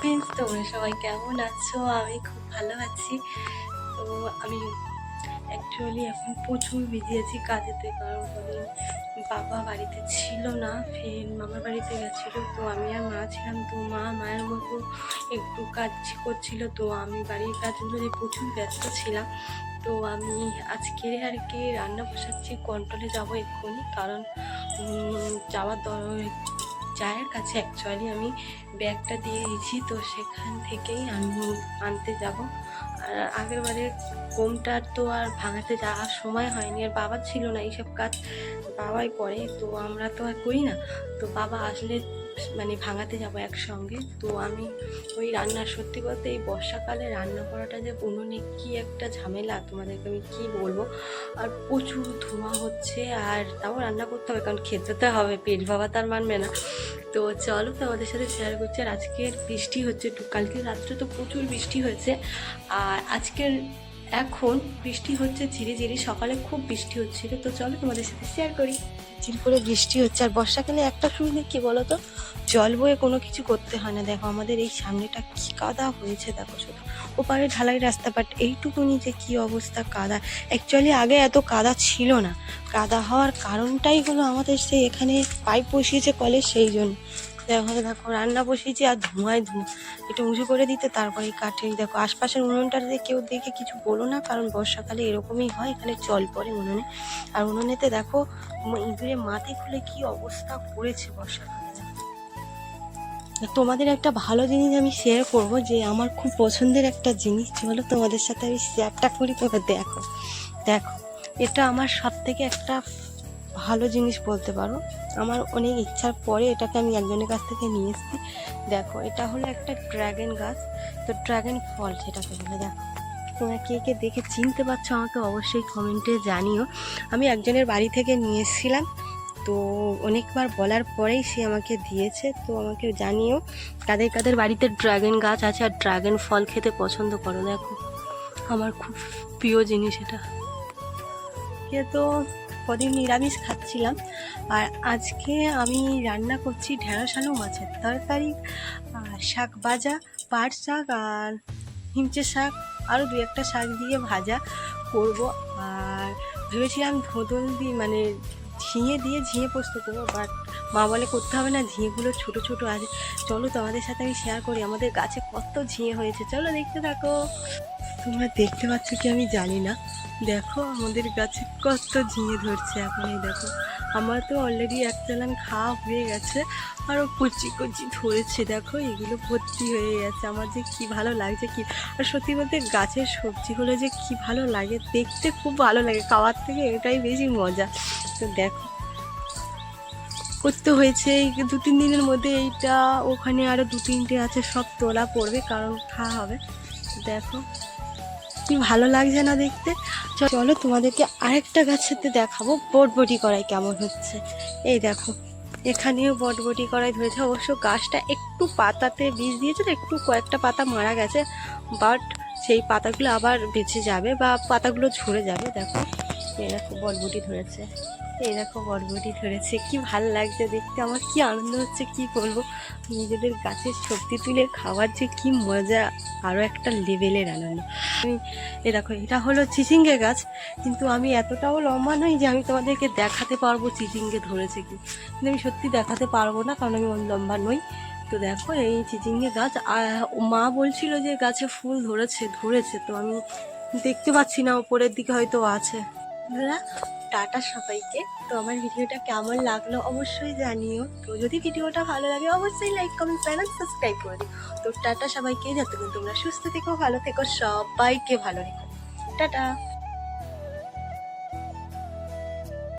Friends, তোমরা সবাই কেমন আছো? আমি খুব ভালো আছি। তো আমি অ্যাকচুয়ালি এখন প্রচুর বিজি আছি কাজেতে, কারণ কদিন বাবা বাড়িতে ছিল না, ফের মামার বাড়িতে গেছিলো। তো আমি আর মা ছিলাম। তো মায়ের মতো একটু কাজ করছিল, তো আমি বাড়ির কাজগুলো নিয়ে প্রচুর ব্যস্ত ছিলাম। তো আমি আজকে আর কি রান্না বসাচ্ছি, কন্ট্রোলে যাবো এক্ষুনি, কারণ যাওয়ার চায়ের কাছে অ্যাকচুয়ালি আমি ব্যাগটা দিয়ে দিয়েছি, তো সেখান থেকেই আমি আনতে যাব। আর আগের বারের কোমটার তো আর ভাঙাতে যাওয়ার সময় হয়নি, আর বাবা ছিল না, এইসব কাজ বাবাই করে, তো আমরা তো আর করি না। তো বাবা আসলে মানে ভাঙাতে যাব একসঙ্গে। তো আমি ওই রান্না, সত্যি বলতে এই বর্ষাকালে রান্না করাটা যে উনুনে কি একটা ঝামেলা, তোমাদেরকে আমি কি বলবো। আর প্রচুর ধোঁয়া হচ্ছে, আর তাও রান্না করতে হবে, কারণ খেতে তো হবে, পেট বাবা তার মানবে না। তো চলো তোমাদের সাথে শেয়ার করছি। আর আজকের বৃষ্টি হচ্ছে একটু, কালকে রাত্রে তো প্রচুর বৃষ্টি হয়েছে, আর আজকের এখন বৃষ্টি হচ্ছে ঝিরি ঝিরি, সকালে খুব বৃষ্টি হচ্ছিল। তো চলো তোমাদের সাথে শেয়ার করি। ঝির করে বৃষ্টি হচ্ছে, আর বর্ষাকালে একটা সুবিধা কি বলো তো, জল বয়ে কোনো কিছু করতে হয় না। দেখো আমাদের এই সামনেটা কি কাদা হয়েছে, দেখো শুধু ওপারে ঢালাই রাস্তা, বাট এইটুকুনি যে কি অবস্থা কাদা। অ্যাকচুয়ালি আগে এত কাদা ছিল না, কাদা হওয়ার কারণটাই হলো আমাদের সেই এখানে পাইপ বসিয়েছে কলের, সেই জন্য। দেখো দেখো রান্না বসিয়েছি আর ধোঁয়ায় ধোঁয়া, একটু উঁচু করে দিতে তারপরে কাঠে। দেখো আশপাশের উনুনটাতে কেউ দেখে কিছু বলো না, কারণ বর্ষাকালে এরকমই হয়, এখানে জল পড়ে উনুনে। আর উনুনেতে দেখো ইঁদুরে মাটি খুলে কি অবস্থা করেছে বর্ষাকালে। তোমাদের একটা ভালো জিনিস আমি শেয়ার করব, যে আমার খুব পছন্দের একটা জিনিস, চলো তোমাদের সাথে আমি শেয়ারটা করি। তবে দেখো দেখো এটা আমার সব থেকে একটা ভালো জিনিস বলতে পারো। আমার অনেক ইচ্ছার পরে এটাকে আমি একজনের কাছ থেকে নিয়ে এসেছি। দেখো এটা হলো একটা ড্রাগন গাছ, তো ড্রাগন ফল সেটাকে বলে। দেখো তোমরা কে কে দেখে চিনতে পারছো আমাকে অবশ্যই কমেন্টে জানিও। আমি একজনের বাড়ি থেকে নিয়ে এসেছিলাম, তো অনেকবার বলার পরেই সে আমাকে দিয়েছে। তো আমাকে জানিও কাদের কাদের বাড়িতে ড্রাগন গাছ আছে আর ড্রাগন ফল খেতে পছন্দ করো। দেখো আমার খুব প্রিয় জিনিস এটা। তো কদিন নিরামিষ খাচ্ছিলাম, আর আজকে আমি রান্না করছি ঢেঁড়স আলু মাছের তরকারি, শাক ভাজা, পাট শাক আর হিমচে শাক, আরও দু একটা শাক দিয়ে ভাজা করব। আর ভেবেছিলাম ধোদল দিয়ে মানে ঝিঙে দিয়ে ঝিঙে পোস্ত করবো, বাট মা বলে করতে হবে না, ঝিঙেগুলো ছোট ছোট আছে। চলো তোমাদের সাথে আমি শেয়ার করি আমাদের গাছে কত ঝিঙে হয়েছে, চলো দেখতে থাকো। তোমরা দেখতে পাচ্ছ কি আমি জানি না, দেখো আমাদের গাছে কত ঝিঙে ধরছে এখন। এই দেখো আমার তো অলরেডি এক চালান খাওয়া হয়ে গেছে, আরও কচি কচি ধরেছে। দেখো এগুলো ভর্তি হয়ে গেছে, আমার যে কি ভালো লাগছে কি। আর সত্যি বলতে গাছের সবজি হলে যে কি ভালো লাগে, দেখতে খুব ভালো লাগে, খাওয়ার থেকে এটাই বেশি মজা। তো দেখো করতে হয়েছে এই 2-3 দিনের মধ্যে, এইটা ওখানে আরও 2-3টে আছে, সব তোলা পড়বে কারণ খাওয়া হবে। দেখো কি ভালো লাগছে না দেখতে। চলো তোমাদেরকে আরেকটা গাছেতে দেখাবো বটবটি করাই কেমন হচ্ছে। এই দেখো এখানেও বটবটি করাই ধরেছে, অবশ্য গাছটা একটু পাতাতে বীজ দিয়েছে, তো একটু কয়েকটা পাতা মারা গেছে, বাট সেই পাতাগুলো আবার বেঁচে যাবে বা পাতাগুলো ঝরে যাবে। দেখো এই দেখো বটবটি ধরেছে, এই দেখো বটবটি ধরেছে, কি ভালো লাগছে দেখতে, আমার কি আনন্দ হচ্ছে কি বলবো। নিজেদের গাছের সবজি তুলে খাওয়ার যে কি মজা, আরও একটা লেভেলের আনন্দ। আমি এ দেখো এটা হলো চিচিঙ্গে গাছ, কিন্তু আমি এতটাও লম্বা নই যে আমি তোমাদেরকে দেখাতে পারবো চিচিঙ্গে ধরেছে কি, কিন্তু আমি সত্যি দেখাতে পারবো না, কারণ আমি লম্বা নই। তো দেখো এই চিচিঙ্গে গাছ, মা বলছিল যে গাছে ফুল ধরেছে, তো আমি দেখতে পাচ্ছি না, ওপরের দিকে হয়তো আছে। টাটা সবাইকে। তো আমার ভিডিওটা কেমন লাগলো অবশ্যই জানিও। তো যদি ভিডিওটা ভালো লাগে অবশ্যই লাইক কমেন্ট চ্যানেল সাবস্ক্রাইব করে দিও। তো টাটা সবাইকে, যতক্ষণ তোমরা সুস্থ থেকো, ভালো থেকো, সবাইকে ভালো রেখো। টাটা।